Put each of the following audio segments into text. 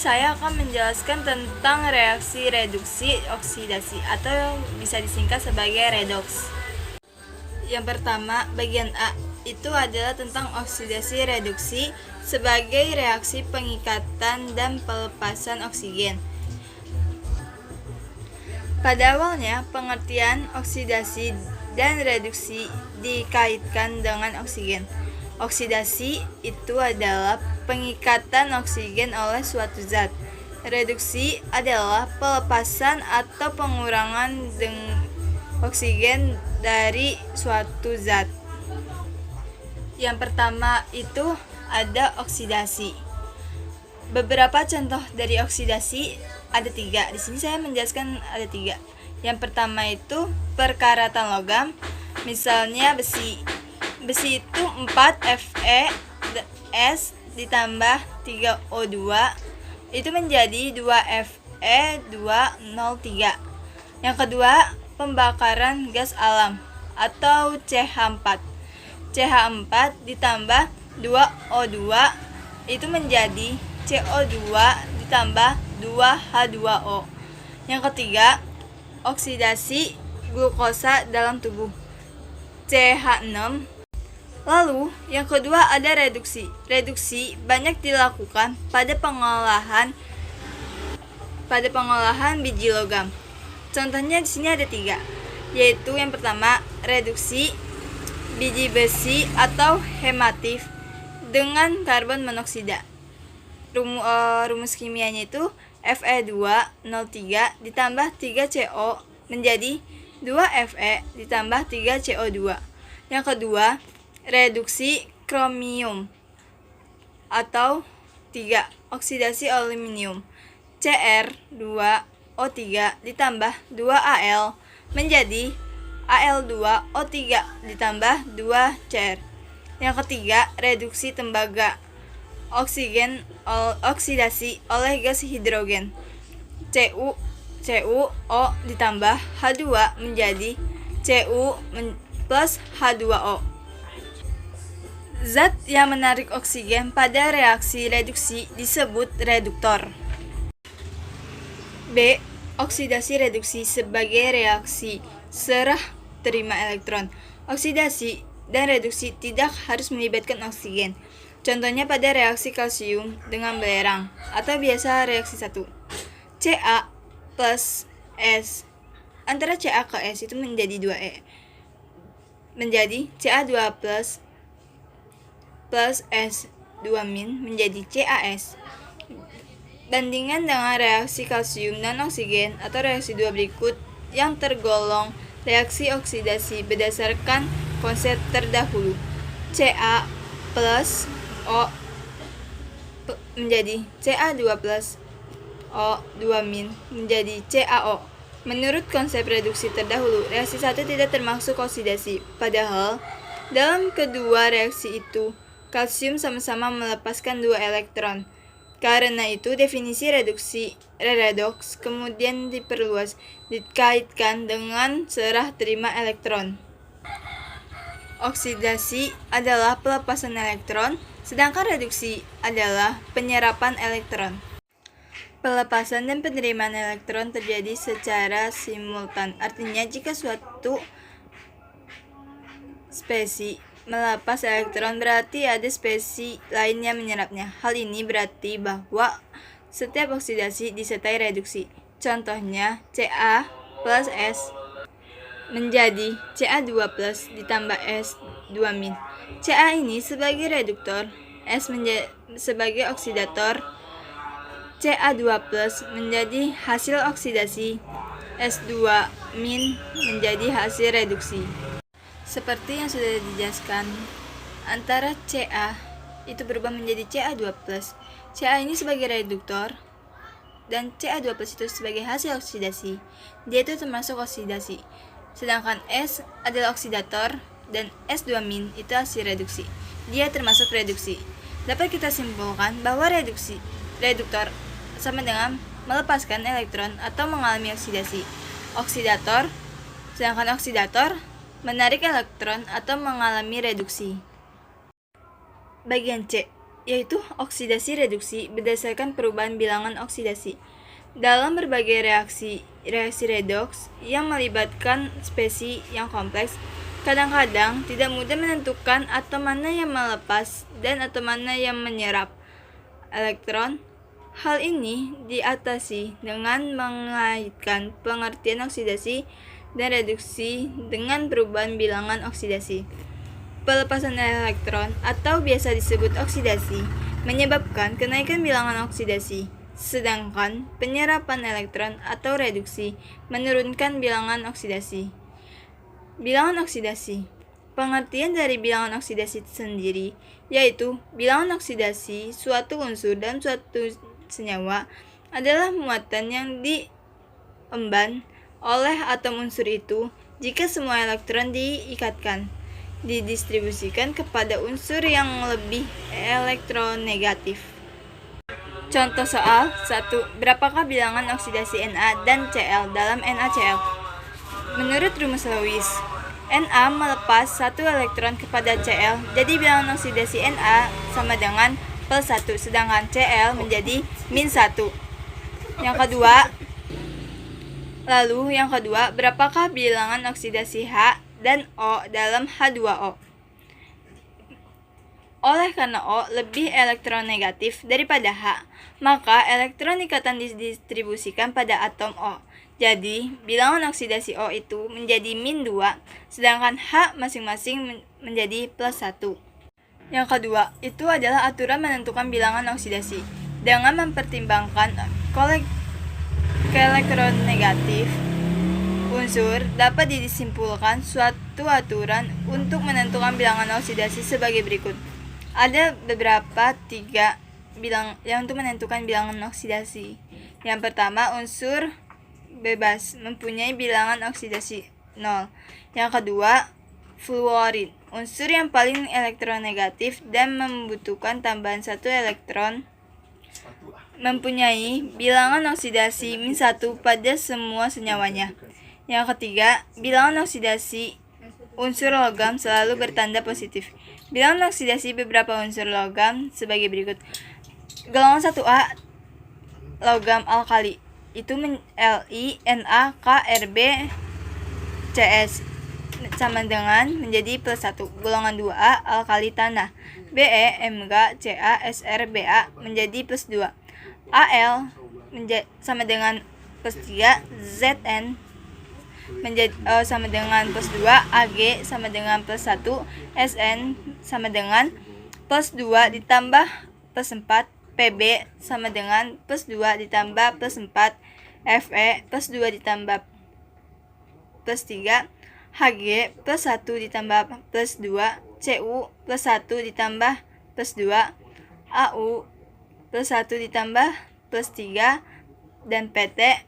saya akan menjelaskan tentang reaksi reduksi oksidasi atau bisa disingkat sebagai redoks. Yang pertama, bagian A itu adalah tentang oksidasi reduksi sebagai reaksi pengikatan dan pelepasan oksigen. Pada awalnya, pengertian oksidasi dan reduksi dikaitkan dengan oksigen. Oksidasi itu adalah pengikatan oksigen oleh suatu zat. Reduksi adalah pelepasan atau pengurangan oksigen dari suatu zat. Yang pertama itu ada oksidasi. Beberapa contoh dari oksidasi ada 3. Di sini saya menjelaskan ada 3. Yang pertama itu perkaratan logam, misalnya besi. Besi itu 4Fe(S) ditambah 3O2 itu menjadi 2Fe2O3. Yang kedua, pembakaran gas alam atau CH4. CH4 ditambah 2O2 itu menjadi CO2 ditambah 2H2O. Yang ketiga, oksidasi glukosa dalam tubuh, CH6. Lalu, yang kedua ada reduksi. Reduksi banyak dilakukan pada pengolahan biji logam. Contohnya di sini ada 3, yaitu yang pertama reduksi biji besi atau hematif dengan karbon monoksida. Rumus kimianya itu Fe2O3 ditambah 3CO menjadi 2Fe ditambah 3CO2. Yang kedua, reduksi kromium atau 3 oksidasi aluminium, Cr2O3 ditambah 2Al menjadi Al2O3 ditambah 2Cr. Yang ketiga, reduksi tembaga, oksidasi oleh gas hidrogen, CuO ditambah H2 menjadi Cu plus H2O. Zat yang menarik oksigen pada reaksi reduksi disebut reduktor. B. Oksidasi reduksi sebagai reaksi serah terima elektron. Oksidasi dan reduksi tidak harus melibatkan oksigen. Contohnya pada reaksi kalsium dengan belerang atau biasa reaksi 1. Ca plus S. Antara Ca ke S itu menjadi 2E. Menjadi Ca2 plus S2- menjadi CaS. Bandingan dengan reaksi kalsium dan oksigen atau reaksi 2 berikut yang tergolong reaksi oksidasi berdasarkan konsep terdahulu. Ca plus O menjadi Ca2 plus O2- menjadi CaO. Menurut konsep reduksi terdahulu, reaksi 1 tidak termasuk oksidasi, padahal dalam kedua reaksi itu kalsium sama-sama melepaskan 2 elektron. Karena itu, definisi redoks kemudian diperluas, dikaitkan dengan serah terima elektron. Oksidasi adalah pelepasan elektron, sedangkan reduksi adalah penyerapan elektron. Pelepasan dan penerimaan elektron terjadi secara simultan. Artinya, jika suatu spesies melepas elektron, berarti ada spesies lain yang menyerapnya. Hal ini berarti bahwa setiap oksidasi disertai reduksi. Contohnya, Ca plus S menjadi Ca2 plus ditambah S2-. Ca ini sebagai reduktor, S sebagai oksidator. Ca2 plus menjadi hasil oksidasi, S2- menjadi hasil reduksi. Seperti yang sudah dijelaskan, antara Ca itu berubah menjadi Ca2+. Ca ini sebagai reduktor dan Ca2+ itu sebagai hasil oksidasi. Dia itu termasuk oksidasi. Sedangkan S adalah oksidator dan S2- itu hasil reduksi. Dia termasuk reduksi. Dapat kita simpulkan bahwa reduktor sama dengan melepaskan elektron atau mengalami oksidasi. Sedangkan oksidator menarik elektron atau mengalami reduksi. Bagian C. yaitu oksidasi reduksi berdasarkan perubahan bilangan oksidasi. Dalam berbagai reaksi redoks yang melibatkan spesies yang kompleks, kadang-kadang tidak mudah menentukan atom mana yang melepas dan atom mana yang menyerap elektron. Hal ini diatasi dengan mengaitkan pengertian oksidasi dan reduksi dengan perubahan bilangan oksidasi. Pelepasan elektron atau biasa disebut oksidasi menyebabkan kenaikan bilangan oksidasi, sedangkan penyerapan elektron atau reduksi menurunkan bilangan oksidasi. Bilangan oksidasi. Pengertian dari bilangan oksidasi sendiri yaitu bilangan oksidasi suatu unsur dalam suatu senyawa adalah muatan yang diemban oleh atom unsur itu jika semua elektron diikatkan, didistribusikan kepada unsur yang lebih elektronegatif. Contoh soal 1. Berapakah bilangan oksidasi Na dan Cl dalam NaCl? Menurut rumus Lewis, Na melepas 1 elektron kepada Cl, jadi bilangan oksidasi Na sama dengan plus 1, sedangkan Cl menjadi min 1. Yang kedua, berapakah bilangan oksidasi H dan O dalam H2O? Oleh karena O lebih elektronegatif daripada H, maka elektron ikatan didistribusikan pada atom O. Jadi, bilangan oksidasi O itu menjadi min 2, sedangkan H masing-masing menjadi plus 1. Yang kedua, itu adalah aturan menentukan bilangan oksidasi. Dengan mempertimbangkan keelektronegatif unsur, dapat disimpulkan suatu aturan untuk menentukan bilangan oksidasi sebagai berikut. Ada beberapa yang untuk menentukan bilangan oksidasi. Yang pertama, unsur bebas mempunyai bilangan oksidasi 0. Yang kedua, fluorin, unsur yang paling elektronegatif dan membutuhkan tambahan 1 elektron, mempunyai bilangan oksidasi min 1 pada semua senyawanya. Yang ketiga, bilangan oksidasi unsur logam selalu bertanda positif. Bilangan oksidasi beberapa unsur logam sebagai berikut. Golongan 1A, logam alkali, itu Li, Na, K, Rb, Cs sama dengan menjadi plus 1. Golongan 2A, alkali tanah, Be, Mg, Ca, Sr, Ba menjadi plus 2. Al sama dengan plus 3, Zn sama dengan plus 2, Ag sama dengan plus 1, Sn sama dengan plus 2 ditambah plus 4, Pb sama dengan plus 2 ditambah plus 4, Fe plus 2 ditambah plus 3, Hg plus 1 ditambah plus 2, Cu plus 1 ditambah plus 2, Au plus 1 ditambah plus 3, dan Pt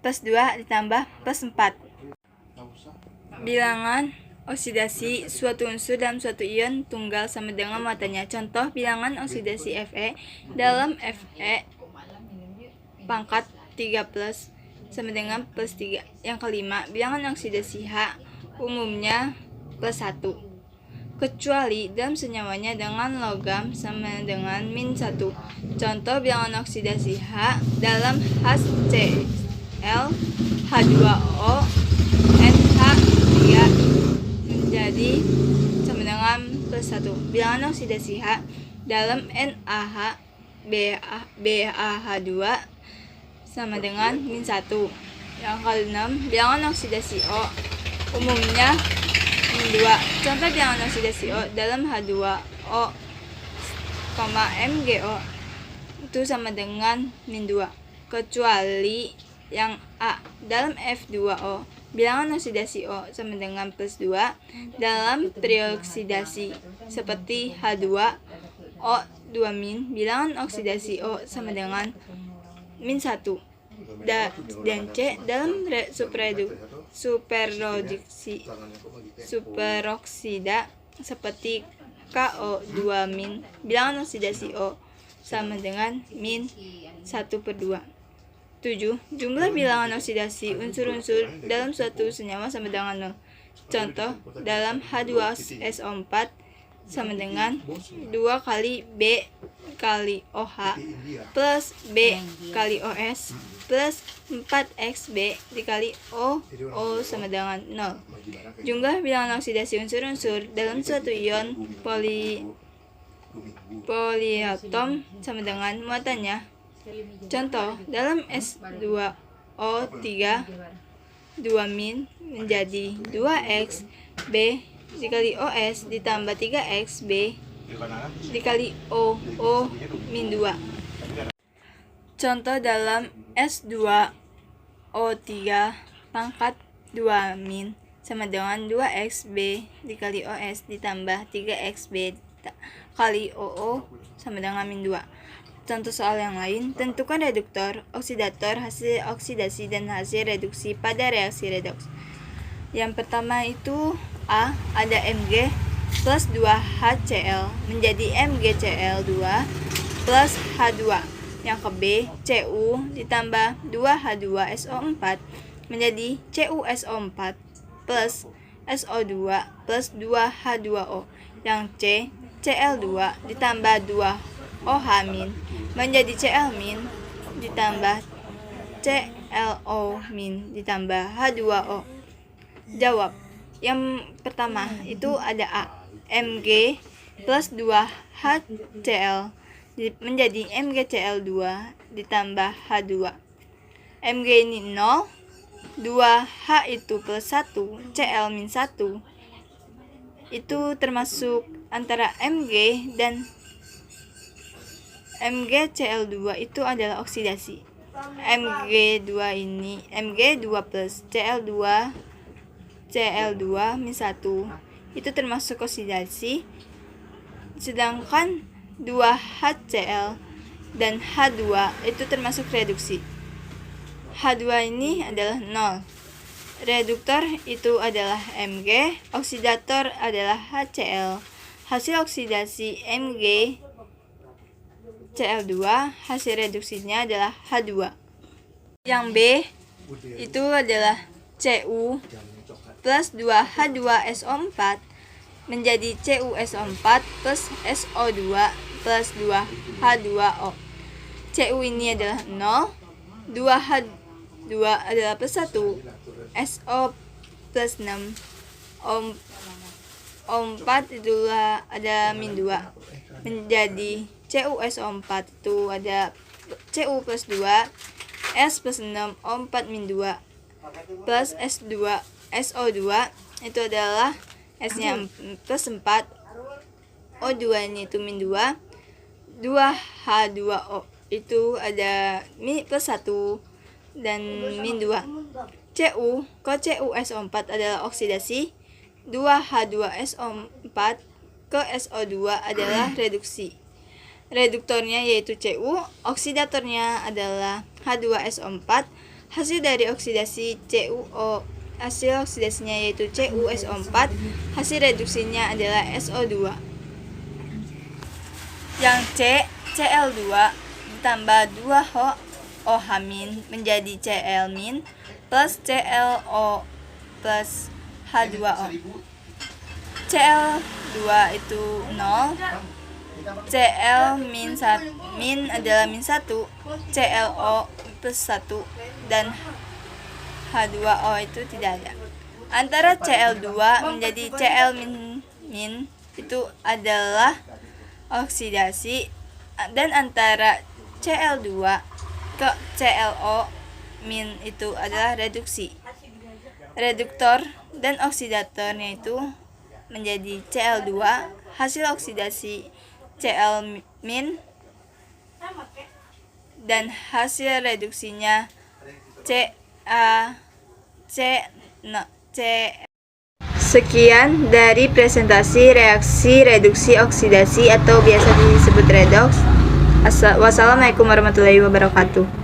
plus 2 ditambah plus 4. Bilangan oksidasi suatu unsur dalam suatu ion tunggal sama dengan muatannya. Contoh, bilangan oksidasi Fe dalam Fe pangkat 3 plus sama dengan plus 3. Yang kelima, bilangan oksidasi H umumnya plus 1, kecuali dalam senyawanya dengan logam sama dengan min 1. Contoh, bilangan oksidasi H dalam HCl, H2O, NH3 menjadi sama dengan plus 1. Bilangan oksidasi H dalam NaH, BaH2 sama dengan min 1. Yang keenam, bilangan oksidasi O umumnya min 2. Contoh, bilangan oksidasi O dalam H2O, MgO itu sama dengan min 2, kecuali yang A dalam F2O. Bilangan oksidasi O sama dengan plus 2 dalam perioksidasi seperti H2O2-, bilangan oksidasi O sama dengan min 1. Dan C dalam superoksida seperti KO2-, bilangan oksidasi O sama dengan min 1/2. 7. Jumlah bilangan oksidasi unsur-unsur dalam suatu senyawa sama dengan 0. Contoh, dalam H2SO4 sama dengan 2 kali B kali OH plus B kali OS plus 4XB dikali O sama dengan 0. Jumlah bilangan oksidasi unsur-unsur dalam suatu ion polyatom sama dengan muatannya. Contoh, dalam S2O3 2- menjadi 2X B dikali OS ditambah 3X B dikali O-2. Contoh, dalam S2O3 pangkat 2- sama dengan 2X B dikali OS ditambah 3X B kali OO sama dengan -2. Contoh soal yang lain, tentukan reduktor, oksidator, hasil oksidasi, dan hasil reduksi pada reaksi redoks. Yang pertama itu A, ada Mg plus 2HCl menjadi MgCl2 plus H2. Yang ke B, Cu ditambah 2H2SO4 menjadi CuSO4 plus SO2 plus 2H2O. Yang C, Cl2 ditambah 2OH- menjadi Cl- ditambah ClO- ditambah H2O. Jawab. Yang pertama itu ada A, Mg plus 2HCl menjadi MgCl2 ditambah H2. Mg ini 0, 2H itu plus 1, Cl-1 itu termasuk antara Mg dan MgCl2 itu adalah oksidasi. Mg2 ini Mg2 plus Cl2 Cl2-1 itu termasuk oksidasi, sedangkan 2HCl dan H2 itu termasuk reduksi. H2 ini adalah 0. Reduktor itu adalah Mg, oksidator adalah HCl. Hasil oksidasi Mg Cl2, hasil reduksinya adalah H2. Yang B itu adalah Cu plus 2H2SO4 menjadi CuSO4 plus SO2 plus 2H2O. Cu ini adalah 0, 2H2 adalah plus 1, SO plus 6, O4 itulah ada -2 menjadi CuSO4 itu ada Cu plus 2, S plus 6, O4 -2 plus S2 SO2 itu adalah S-nya plus 4, O2 nya itu -2, 2H2O itu ada plus 1 dan -2. CuSO4 adalah oksidasi, 2H2SO4 ke SO2 adalah reduksi. Reduktornya yaitu Cu, oksidatornya adalah H2SO4. Hasil dari oksidasi hasil oksidasinya yaitu CuSO4, hasil reduksinya adalah SO2. Yang C, Cl2 ditambah 2OH- menjadi Cl- plus ClO plus H2O. Cl2 itu 0, Cl- adalah -1, ClO plus 1, dan H2O itu tidak ada. Antara Cl2 menjadi Cl- itu adalah oksidasi, dan antara Cl2 ke ClO- itu adalah reduksi. Reduktor dan oksidatornya itu menjadi Cl2, hasil oksidasi Cl- dan hasil reduksinya Sekian dari presentasi reaksi reduksi oksidasi atau biasa disebut redoks. Wassalamualaikum warahmatullahi wabarakatuh.